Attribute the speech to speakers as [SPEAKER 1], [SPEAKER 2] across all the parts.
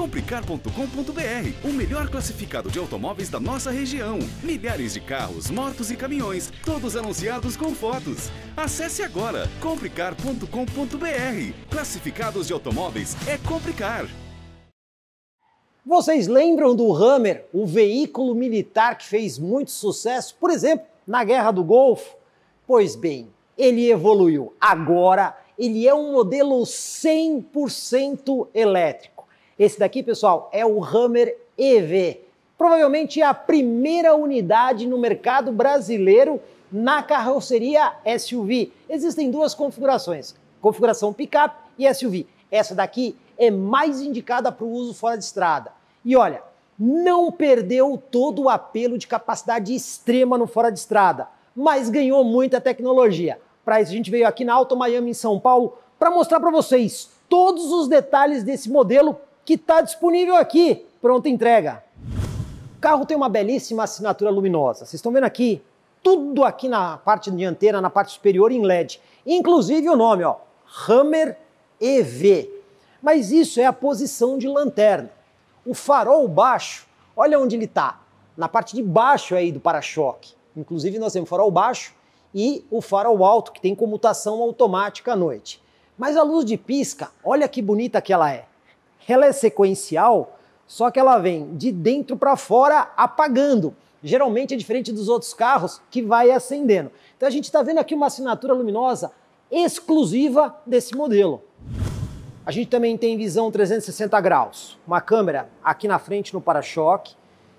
[SPEAKER 1] Comprecar.com.br, o melhor classificado de automóveis da nossa região. Milhares de carros, motos e caminhões, todos anunciados com fotos. Acesse agora comprecar.com.br. Classificados de automóveis é Comprecar.
[SPEAKER 2] Vocês lembram do Hammer, o veículo militar que fez muito sucesso, por exemplo, na Guerra do Golfo? Pois bem, ele evoluiu. Agora, ele é um modelo 100% elétrico. Esse daqui, pessoal, é o Hammer EV. Provavelmente a primeira unidade no mercado brasileiro na carroceria SUV. Existem duas configurações, configuração picape e SUV. Essa daqui é mais indicada para o uso fora de estrada. E olha, não perdeu todo o apelo de capacidade extrema no fora de estrada, mas ganhou muita tecnologia. Para isso a gente veio aqui na Auto Miami em São Paulo para mostrar para vocês todos os detalhes desse modelo que está disponível aqui, pronta entrega. O carro tem uma belíssima assinatura luminosa. Vocês estão vendo aqui, tudo aqui na parte dianteira, na parte superior em LED. Inclusive o nome, ó, Hammer EV. Mas isso é a posição de lanterna. O farol baixo, olha onde ele está. Na parte de baixo aí do para-choque. Inclusive nós temos farol baixo e o farol alto, que tem comutação automática à noite. Mas a luz de pisca, olha que bonita que ela é. Ela é sequencial, só que ela vem de dentro para fora apagando. Geralmente é diferente dos outros carros que vai acendendo. Então a gente está vendo aqui uma assinatura luminosa exclusiva desse modelo. A gente também tem visão 360 graus, uma câmera aqui na frente no para-choque,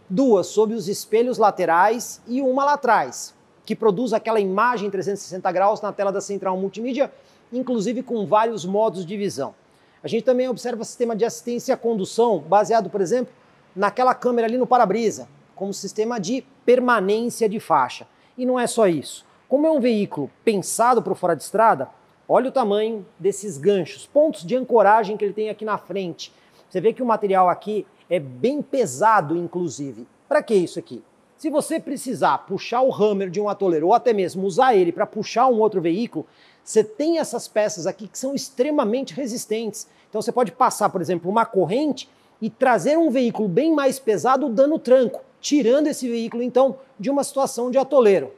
[SPEAKER 2] duas sob os espelhos laterais e uma lá atrás, que produz aquela imagem 360 graus na tela da central multimídia, inclusive com vários modos de visão. A gente também observa sistema de assistência à condução, baseado, por exemplo, naquela câmera ali no para-brisa, como sistema de permanência de faixa. E não é só isso. Como é um veículo pensado para o fora de estrada, olha o tamanho desses ganchos, pontos de ancoragem que ele tem aqui na frente. Você vê que o material aqui é bem pesado, inclusive. Para que isso aqui? Se você precisar puxar o Hammer de um atoleiro ou até mesmo usar ele para puxar um outro veículo, você tem essas peças aqui que são extremamente resistentes. Então você pode passar, por exemplo, uma corrente e trazer um veículo bem mais pesado dando tranco, tirando esse veículo, então, de uma situação de atoleiro.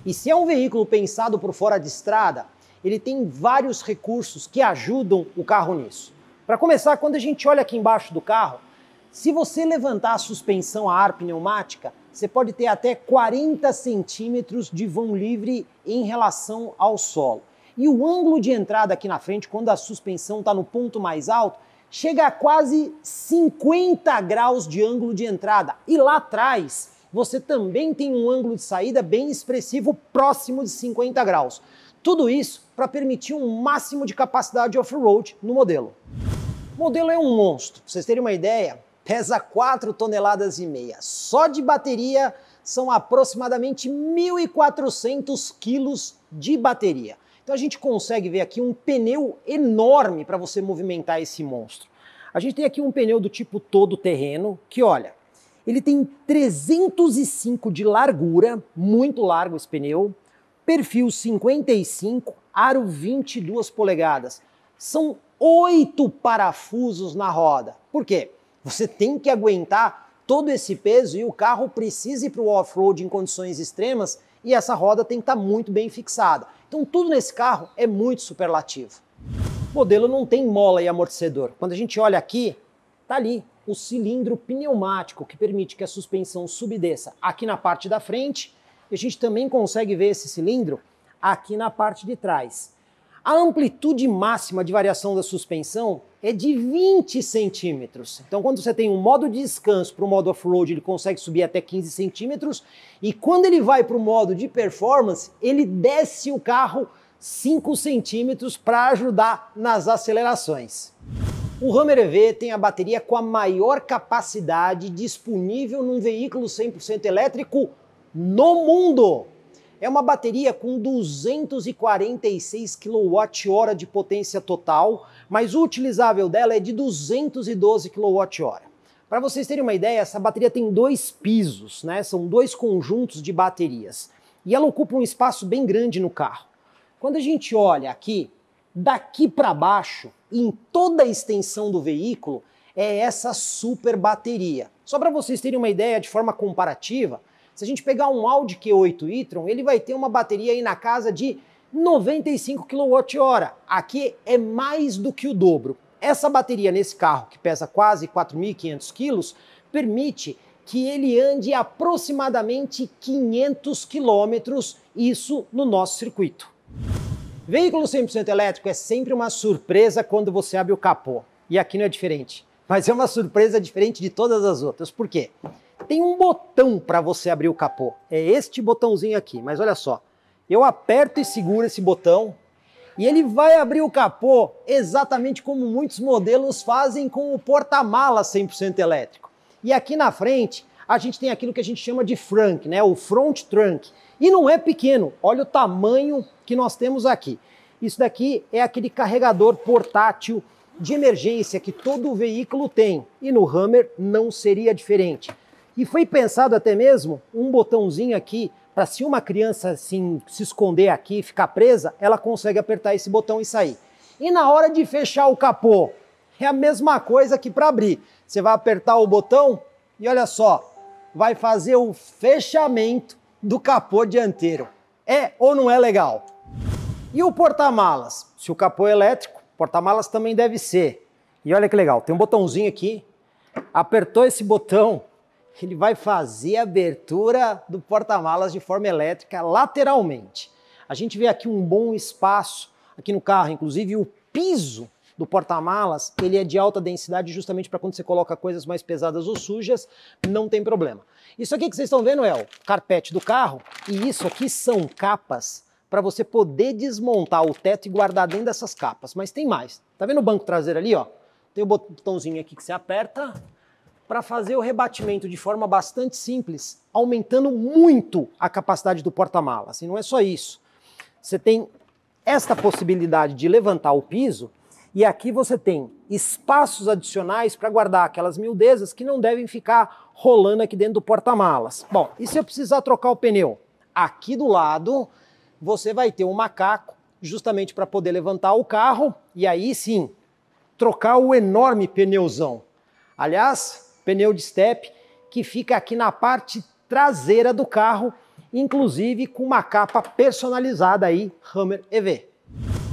[SPEAKER 2] E se é um veículo pensado por fora de estrada, ele tem vários recursos que ajudam o carro nisso. Para começar, quando a gente olha aqui embaixo do carro, se você levantar a suspensão a ar pneumática, você pode ter até 40 centímetros de vão livre em relação ao solo. E o ângulo de entrada aqui na frente, quando a suspensão está no ponto mais alto, chega a quase 50 graus de ângulo de entrada. E lá atrás, você também tem um ângulo de saída bem expressivo, próximo de 50 graus. Tudo isso para permitir um máximo de capacidade off-road no modelo. O modelo é um monstro. Para vocês terem uma ideia, pesa 4,5 toneladas. Só de bateria são aproximadamente 1.400 quilos de bateria. Então a gente consegue ver aqui um pneu enorme para você movimentar esse monstro. A gente tem aqui um pneu do tipo todo terreno, que olha, ele tem 305 de largura, muito largo esse pneu, perfil 55, aro 22 polegadas. São 8 parafusos na roda. Por quê? Você tem que aguentar todo esse peso e o carro precisa ir para o off-road em condições extremas e essa roda tem que estar muito bem fixada. Então tudo nesse carro é muito superlativo. O modelo não tem mola e amortecedor. Quando a gente olha aqui, tá ali o cilindro pneumático que permite que a suspensão suba e desça aqui na parte da frente. E a gente também consegue ver esse cilindro aqui na parte de trás. A amplitude máxima de variação da suspensão é de 20 centímetros. Então quando você tem um modo de descanso para o modo off-road, ele consegue subir até 15 centímetros. E quando ele vai para o modo de performance, ele desce o carro 5 centímetros para ajudar nas acelerações. O Hammer EV tem a bateria com a maior capacidade disponível num veículo 100% elétrico no mundo. É uma bateria com 246 kWh de potência total, mas o utilizável dela é de 212 kWh. Para vocês terem uma ideia, essa bateria tem 2 pisos, né? São 2 conjuntos de baterias. E ela ocupa um espaço bem grande no carro. Quando a gente olha aqui, daqui para baixo, em toda a extensão do veículo, é essa super bateria. Só para vocês terem uma ideia de forma comparativa, se a gente pegar um Audi Q8 e-tron, ele vai ter uma bateria aí na casa de 95 kWh. Aqui é mais do que o dobro. Essa bateria nesse carro, que pesa quase 4.500 kg, permite que ele ande aproximadamente 500 km, isso no nosso circuito. Veículo 100% elétrico é sempre uma surpresa quando você abre o capô. E aqui não é diferente. Mas é uma surpresa diferente de todas as outras. Por quê? Tem um botão para você abrir o capô. É este botãozinho aqui. Mas olha só. Eu aperto e seguro esse botão e ele vai abrir o capô exatamente como muitos modelos fazem com o porta-malas 100% elétrico. E aqui na frente a gente tem aquilo que a gente chama de frunk, né? O front trunk. E não é pequeno. Olha o tamanho que nós temos aqui. Isso daqui é aquele carregador portátil de emergência que todo veículo tem, e no Hummer não seria diferente. E foi pensado até mesmo um botãozinho aqui, para se uma criança assim, se esconder aqui, ficar presa, ela consegue apertar esse botão e sair. E na hora de fechar o capô, é a mesma coisa que para abrir. Você vai apertar o botão e olha só, vai fazer o fechamento do capô dianteiro. É ou não é legal? E o porta-malas? Se o capô é elétrico, porta-malas também deve ser. E olha que legal, tem um botãozinho aqui, apertou esse botão, ele vai fazer a abertura do porta-malas de forma elétrica lateralmente. A gente vê aqui um bom espaço aqui no carro, inclusive o piso do porta-malas, ele é de alta densidade justamente para quando você coloca coisas mais pesadas ou sujas, não tem problema. Isso aqui que vocês estão vendo é o carpete do carro, e isso aqui são capas para você poder desmontar o teto e guardar dentro dessas capas. Mas tem mais. Tá vendo o banco traseiro ali, ó? Tem o botãozinho aqui que você aperta para fazer o rebatimento de forma bastante simples, aumentando muito a capacidade do porta-malas. E não é só isso. Você tem esta possibilidade de levantar o piso e aqui você tem espaços adicionais para guardar aquelas miudezas que não devem ficar rolando aqui dentro do porta-malas. Bom, e se eu precisar trocar o pneu? Aqui do lado você vai ter um macaco justamente para poder levantar o carro e aí sim trocar o enorme pneuzão. Aliás, pneu de step que fica aqui na parte traseira do carro, inclusive com uma capa personalizada aí, Hummer EV.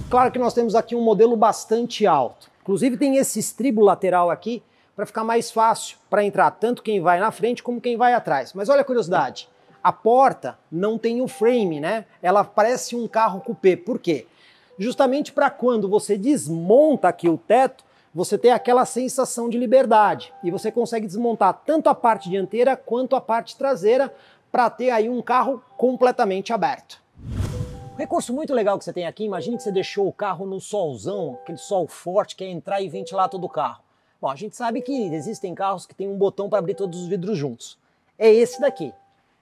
[SPEAKER 2] Claro que nós temos aqui um modelo bastante alto. Inclusive tem esse estribo lateral aqui para ficar mais fácil para entrar tanto quem vai na frente como quem vai atrás. Mas olha a curiosidade. A porta não tem o frame, né? Ela parece um carro coupé. Por quê? Justamente para quando você desmonta aqui o teto, você tem aquela sensação de liberdade. E você consegue desmontar tanto a parte dianteira quanto a parte traseira para ter aí um carro completamente aberto. Um recurso muito legal que você tem aqui, imagine que você deixou o carro no solzão, aquele sol forte que é entrar e ventilar todo o carro. Bom, a gente sabe que existem carros que tem um botão para abrir todos os vidros juntos. É esse daqui.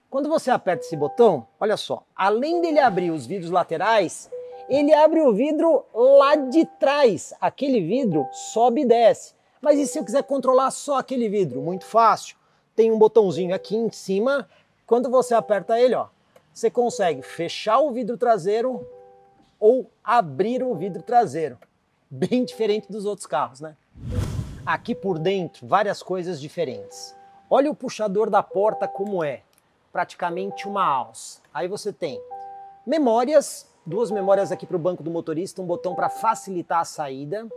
[SPEAKER 2] Quando você aperta esse botão, olha só, além dele abrir os vidros laterais, ele abre o vidro lá de trás. Aquele vidro sobe e desce. Mas e se eu quiser controlar só aquele vidro? Muito fácil. Tem um botãozinho aqui em cima. Quando você aperta ele, ó, você consegue fechar o vidro traseiro ou abrir o vidro traseiro. Bem diferente dos outros carros, né? Aqui por dentro, várias coisas diferentes. Olha o puxador da porta como é. Praticamente uma alça. Aí você tem memórias, duas memórias aqui para o banco do motorista, um botão para facilitar a saída,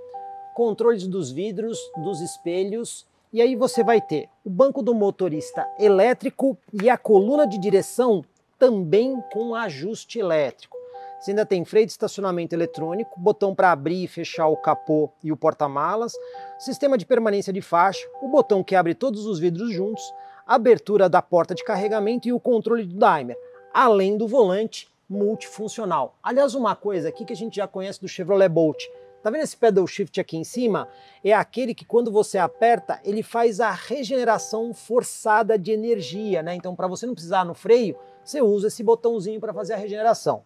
[SPEAKER 2] controles dos vidros, dos espelhos, e aí você vai ter o banco do motorista elétrico e a coluna de direção também com ajuste elétrico. Você ainda tem freio de estacionamento eletrônico, botão para abrir e fechar o capô e o porta-malas, sistema de permanência de faixa, o botão que abre todos os vidros juntos, abertura da porta de carregamento e o controle do dimer, além do volante multifuncional. Aliás, uma coisa aqui que a gente já conhece do Chevrolet Bolt, tá vendo esse pedal shift aqui em cima? É aquele que quando você aperta, ele faz a regeneração forçada de energia, né? Então para você não precisar no freio, você usa esse botãozinho para fazer a regeneração.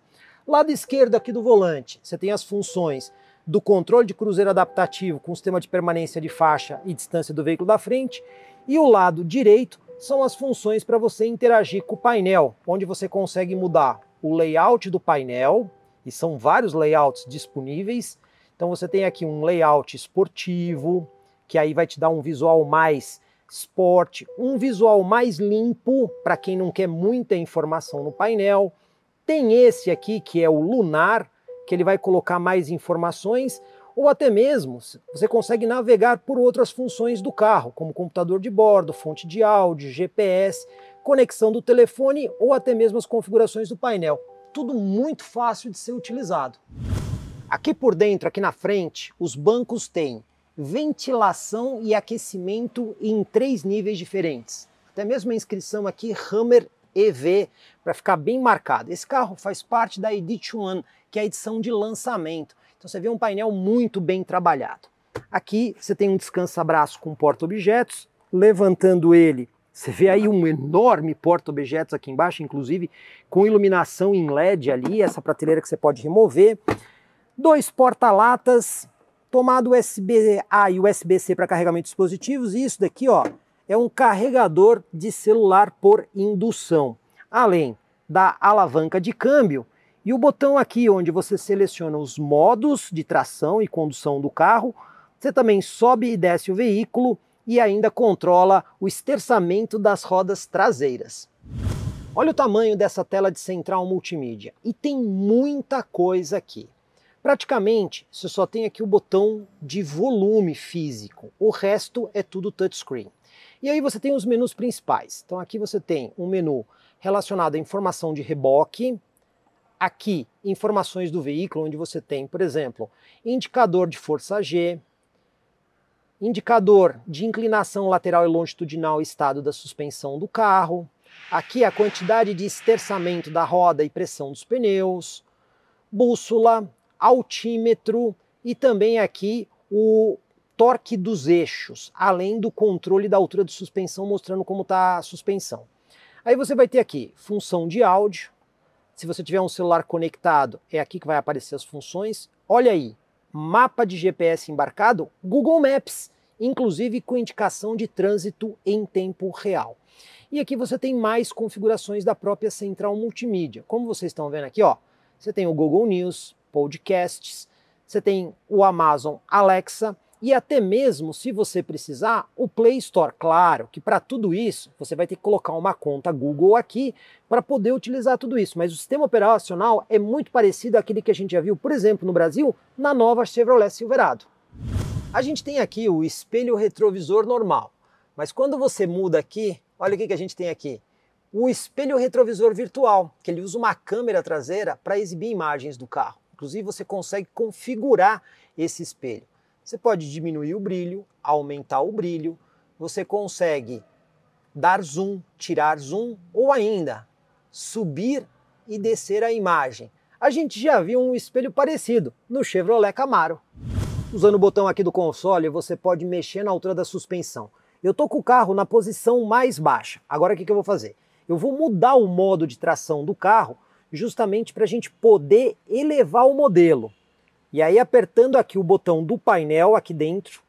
[SPEAKER 2] Lado esquerdo aqui do volante, você tem as funções do controle de cruzeiro adaptativo com sistema de permanência de faixa e distância do veículo da frente, e o lado direito são as funções para você interagir com o painel, onde você consegue mudar o layout do painel, e são vários layouts disponíveis. Então você tem aqui um layout esportivo, que aí vai te dar um visual mais Sport, um visual mais limpo para quem não quer muita informação no painel. Tem esse aqui que é o Lunar, que ele vai colocar mais informações, ou até mesmo você consegue navegar por outras funções do carro, como computador de bordo, fonte de áudio, GPS, conexão do telefone ou até mesmo as configurações do painel. Tudo muito fácil de ser utilizado. Aqui por dentro, aqui na frente, os bancos têm ventilação e aquecimento em 3 níveis diferentes. Até mesmo a inscrição aqui Hummer EV, para ficar bem marcado. Esse carro faz parte da Edition One, que é a edição de lançamento. Então você vê um painel muito bem trabalhado. Aqui você tem um descansa-braço com porta-objetos. Levantando ele, você vê aí um enorme porta-objetos aqui embaixo, inclusive com iluminação em LED ali, essa prateleira que você pode remover. 2 porta-latas, tomada USB-A e USB-C para carregamento de dispositivos, e isso daqui, ó, é um carregador de celular por indução, além da alavanca de câmbio e o botão aqui onde você seleciona os modos de tração e condução do carro. Você também sobe e desce o veículo e ainda controla o esterçamento das rodas traseiras. Olha o tamanho dessa tela de central multimídia, e tem muita coisa aqui. Praticamente, você só tem aqui o botão de volume físico, o resto é tudo touchscreen. E aí você tem os menus principais. Então aqui você tem um menu relacionado à informação de reboque, aqui informações do veículo, onde você tem, por exemplo, indicador de força G, indicador de inclinação lateral e longitudinal e estado da suspensão do carro, aqui a quantidade de esterçamento da roda e pressão dos pneus, bússola, altímetro e também aqui o torque dos eixos, além do controle da altura de suspensão, mostrando como está a suspensão. Aí você vai ter aqui função de áudio. Se você tiver um celular conectado, é aqui que vai aparecer as funções. Olha aí, mapa de GPS embarcado, Google Maps, inclusive com indicação de trânsito em tempo real. E aqui você tem mais configurações da própria central multimídia. Como vocês estão vendo aqui, ó, você tem o Google News, podcasts, você tem o Amazon Alexa e até mesmo, se você precisar, o Play Store. Claro que para tudo isso você vai ter que colocar uma conta Google aqui para poder utilizar tudo isso, mas o sistema operacional é muito parecido àquele que a gente já viu, por exemplo, no Brasil, na nova Chevrolet Silverado. A gente tem aqui o espelho retrovisor normal, mas quando você muda aqui, olha o que a gente tem aqui. O espelho retrovisor virtual, que ele usa uma câmera traseira para exibir imagens do carro. Inclusive você consegue configurar esse espelho. Você pode diminuir o brilho, aumentar o brilho, você consegue dar zoom, tirar zoom ou ainda subir e descer a imagem. A gente já viu um espelho parecido no Chevrolet Camaro. Usando o botão aqui do console, você pode mexer na altura da suspensão. Eu estou com o carro na posição mais baixa. Agora o que eu vou fazer? Eu vou mudar o modo de tração do carro justamente para a gente poder elevar o modelo. E aí apertando aqui o botão do painel aqui dentro,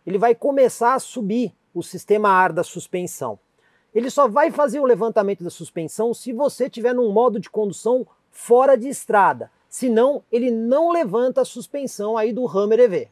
[SPEAKER 2] ele vai começar a subir o sistema ar da suspensão. Ele só vai fazer o levantamento da suspensão se você estiver num modo de condução fora de estrada. Senão, ele não levanta a suspensão aí do Hummer EV.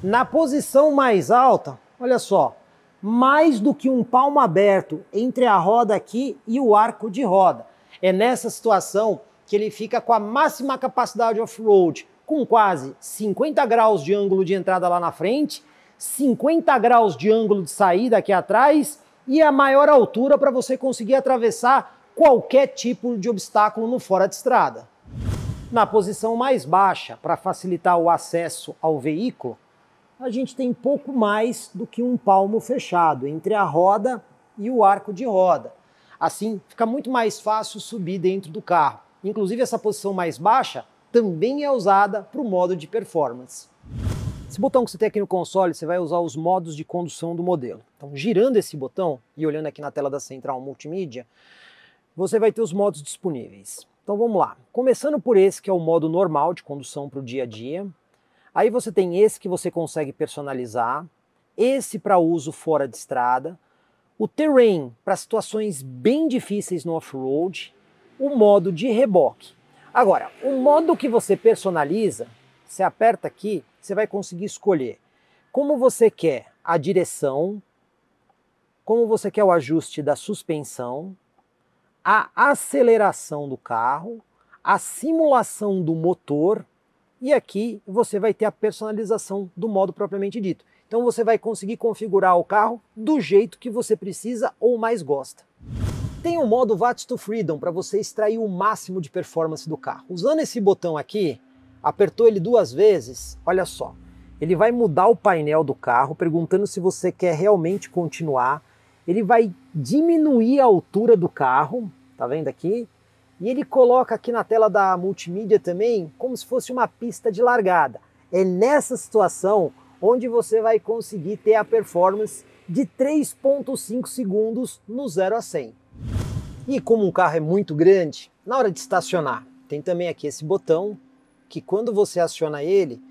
[SPEAKER 2] Na posição mais alta, olha só, mais do que um palmo aberto entre a roda aqui e o arco de roda. É nessa situação que ele fica com a máxima capacidade off-road, com quase 50 graus de ângulo de entrada lá na frente, 50 graus de ângulo de saída aqui atrás e a maior altura para você conseguir atravessar qualquer tipo de obstáculo no fora de estrada. Na posição mais baixa, para facilitar o acesso ao veículo, a gente tem pouco mais do que um palmo fechado entre a roda e o arco de roda. Assim, fica muito mais fácil subir dentro do carro. Inclusive, essa posição mais baixa também é usada para o modo de performance. Esse botão que você tem aqui no console, você vai usar os modos de condução do modelo. Então, girando esse botão e olhando aqui na tela da central multimídia, você vai ter os modos disponíveis. Então, vamos lá. Começando por esse, que é o modo normal de condução para o dia a dia. Aí você tem esse que você consegue personalizar, esse para uso fora de estrada, o Terrain para situações bem difíceis no off-road, o modo de reboque. Agora, o modo que você personaliza, você aperta aqui, você vai conseguir escolher como você quer a direção, como você quer o ajuste da suspensão, a aceleração do carro, a simulação do motor, e aqui você vai ter a personalização do modo propriamente dito. Então você vai conseguir configurar o carro do jeito que você precisa ou mais gosta. Tem o modo Watts to Freedom para você extrair o máximo de performance do carro. Usando esse botão aqui, apertou ele 2 vezes, olha só. Ele vai mudar o painel do carro, perguntando se você quer realmente continuar. Ele vai diminuir a altura do carro, tá vendo aqui? E ele coloca aqui na tela da multimídia também como se fosse uma pista de largada. É nessa situação onde você vai conseguir ter a performance de 3,5 segundos no 0 a 100. E como um carro é muito grande, na hora de estacionar, tem também aqui esse botão que quando você aciona ele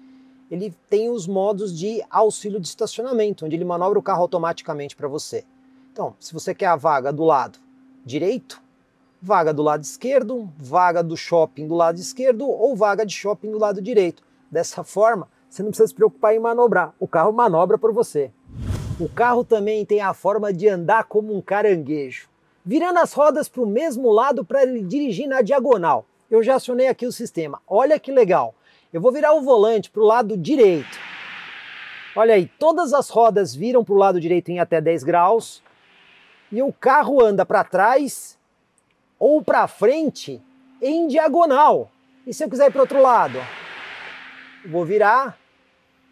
[SPEAKER 2] tem os modos de auxílio de estacionamento, onde ele manobra o carro automaticamente para você. Então, se você quer a vaga do lado direito, vaga do lado esquerdo, vaga do shopping do lado esquerdo ou vaga de shopping do lado direito. Dessa forma, você não precisa se preocupar em manobrar, o carro manobra por você. O carro também tem a forma de andar como um caranguejo, virando as rodas para o mesmo lado para ele dirigir na diagonal. Eu já acionei aqui o sistema, olha que legal. Eu vou virar o volante para o lado direito. Olha aí, todas as rodas viram para o lado direito em até 10 graus e o carro anda para trás ou para frente em diagonal. E se eu quiser ir para o outro lado? Eu vou virar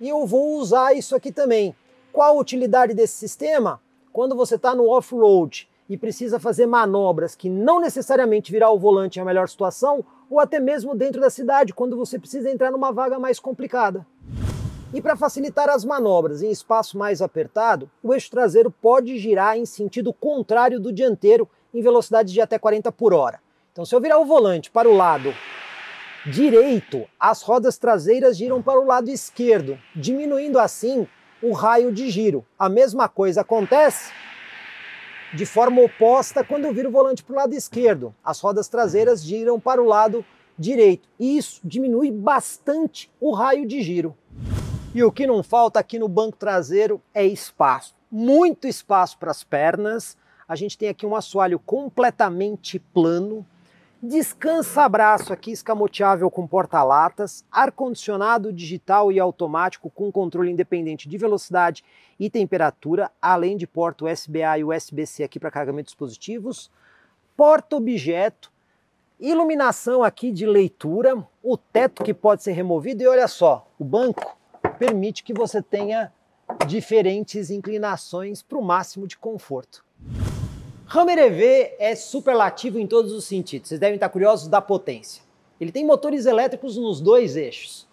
[SPEAKER 2] e eu vou usar isso aqui também. Qual a utilidade desse sistema? Quando você está no off-road e precisa fazer manobras que não necessariamente virar o volante é a melhor situação, ou até mesmo dentro da cidade, quando você precisa entrar numa vaga mais complicada. E para facilitar as manobras em espaço mais apertado, o eixo traseiro pode girar em sentido contrário do dianteiro em velocidades de até 40 por hora. Então se eu virar o volante para o lado direito, as rodas traseiras giram para o lado esquerdo, diminuindo assim o raio de giro. A mesma coisa acontece de forma oposta quando eu viro o volante para o lado esquerdo. As rodas traseiras giram para o lado direito. E isso diminui bastante o raio de giro. E o que não falta aqui no banco traseiro é espaço. Muito espaço para as pernas. A gente tem aqui um assoalho completamente plano. Descansa-braço aqui escamoteável com porta-latas, ar-condicionado digital e automático com controle independente de velocidade e temperatura, além de porta USB-A e USB-C aqui para carregamento de dispositivos, porta-objeto, iluminação aqui de leitura, o teto que pode ser removido e olha só, o banco permite que você tenha diferentes inclinações para o máximo de conforto. Hummer EV é superlativo em todos os sentidos, vocês devem estar curiosos da potência. Ele tem motores elétricos nos 2 eixos.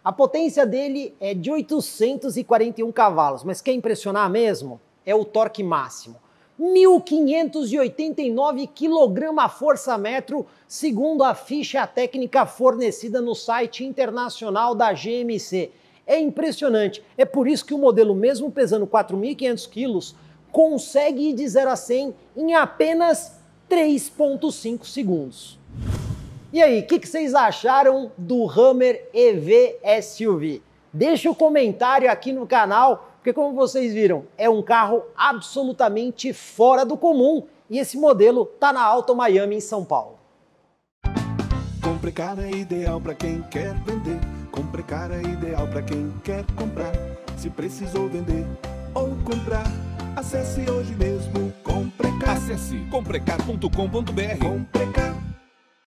[SPEAKER 2] A potência dele é de 841 cavalos, mas quer impressionar mesmo? É o torque máximo. 1.589 kgfm, segundo a ficha técnica fornecida no site internacional da GMC. É impressionante, é por isso que o modelo, mesmo pesando 4.500 quilos, consegue ir de 0 a 100 em apenas 3,5 segundos. E aí, o que vocês acharam do Hummer EV SUV? Deixa o comentário aqui no canal, porque como vocês viram, é um carro absolutamente fora do comum e esse modelo tá na Auto Miami em São Paulo.
[SPEAKER 3] Compre cara é ideal para quem quer vender. Compre cara é ideal para quem quer comprar. Se precisou vender ou comprar, acesse hoje mesmo Comprecar.
[SPEAKER 1] Acesse comprecar.com.br.
[SPEAKER 3] Comprecar.